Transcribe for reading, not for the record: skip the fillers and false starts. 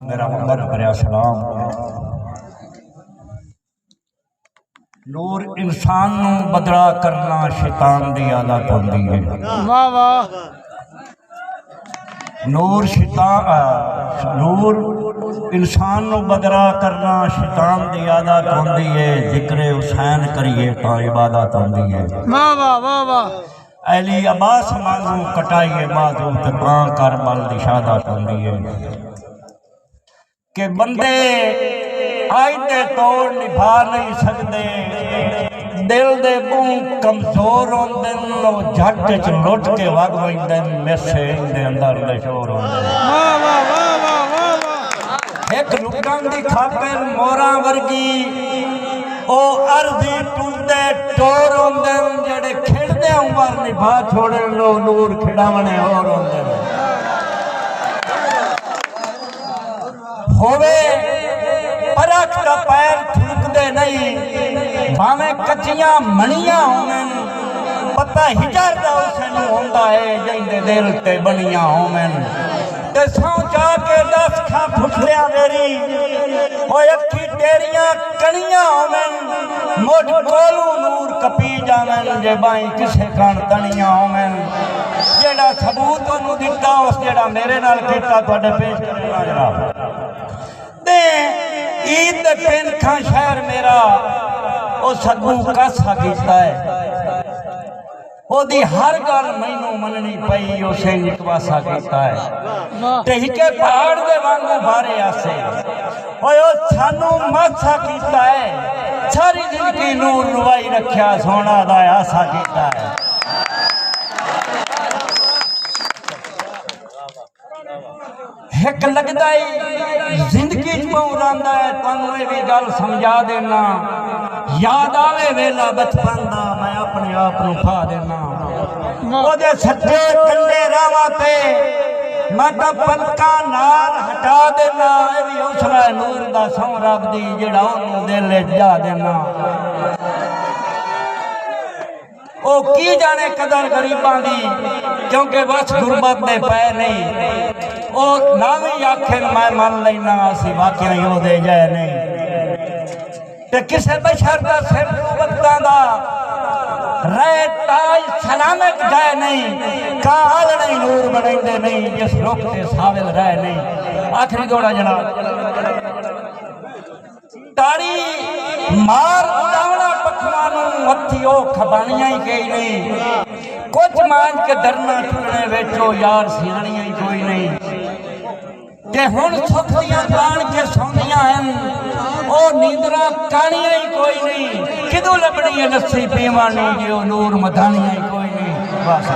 मेरा मगर भरिया सलाम। नूर इंसान नू बदला करना शैतान दी आदत होंदी है। वाह वाह। नूर इंसान नू बदला करना शैतान दी आदत होंदी है। जिक्र हुसैन करिए तो इबादत होंदी है। वाह वाह वाह वाह। अली अब्बास मांगू कटाइए बाजू ते बां कर बल दी शहादत होंदी है कि बंदे आज दे तौर निभा नहीं सकते। दिल दे बूं कमजोर होंदे झट च लुट के वग वजदे मेसे दे अंदर नशोर होंदे। वाह वाह वाह वाह वाह वाह। एक लुटन दी खातिर मोरा वर्गी ओ अर्जी टूटदे टोर होंदे जेड़े खिड़दे उमर निभा छोड़े लो नूर खिड़ावने और होंदे होवे परख का पैर थूकदे नहीं भावें कच्चियां मणियां होवन पता हिजर दा उसनू होंदा है जिंदे दिल ते बनियां होवन ते सौ जा के दस खा फुसलिया मेरी ओए अखी तेरियां कणियां होवन मुझ कोलू नूर कपी जावन जे बाई किसे कण तणियां होवन जेड़ा सबूत ओनू दिता उस जेड़ा मेरे नाल कीता तुहाडे पेश करना जनाब। ईद दे पिंड खां शहर मेरा ओ सगू कासा कीता है ओदी हर गल मैनू मननी पई उसे निकवासा कीता है ते हिके पहाड़ दे वांगू बारे आसे ओए ओ सानू मासा कीता है सारी जिंदगी नूर रुवाई रखया सोना दा आसा कीता है। एक लगता है जिंदगी चुरांदा है तुहानू ये भी गल समझा देना याद आवे वेला बचपन दा मैं अपने आप नू खा देना ओदे सच्चे कंडे रावां ते मैं तां पलकां नाल हटा देना ये भी हौसला नूर दा सौ रब दी जेड़ा ओनू दिल विच जा देना ओ की जाने कदर गरीबां दी क्योंकि बस गुरबत दे पै नहीं ओ ना भी आखे मैं मन लेना असी वाकई ही ओदे जाए नहीं ते किसे बशर दा सिर वक्तां दा रहे ताज सलामत जाए नहीं का आलड़े नूर बनाइंदे नहीं जिस रुख ते साविल रहे नहीं। आखिरी दौड़ा जनाब तारी मार उड़ावना पखवानू हथी ओ खबानियां ही कई नहीं कुछ मान के डरना टुटने वेचो यार सियाणियां ही कोई नहीं ते हुण सुख दियां जान के सौंदियां हैं ओ नींदरा कानियां ही कोई नहीं किदों लभणी है लस्सी पीवानी जो नूर मधानियां ही कोई नहीं। बस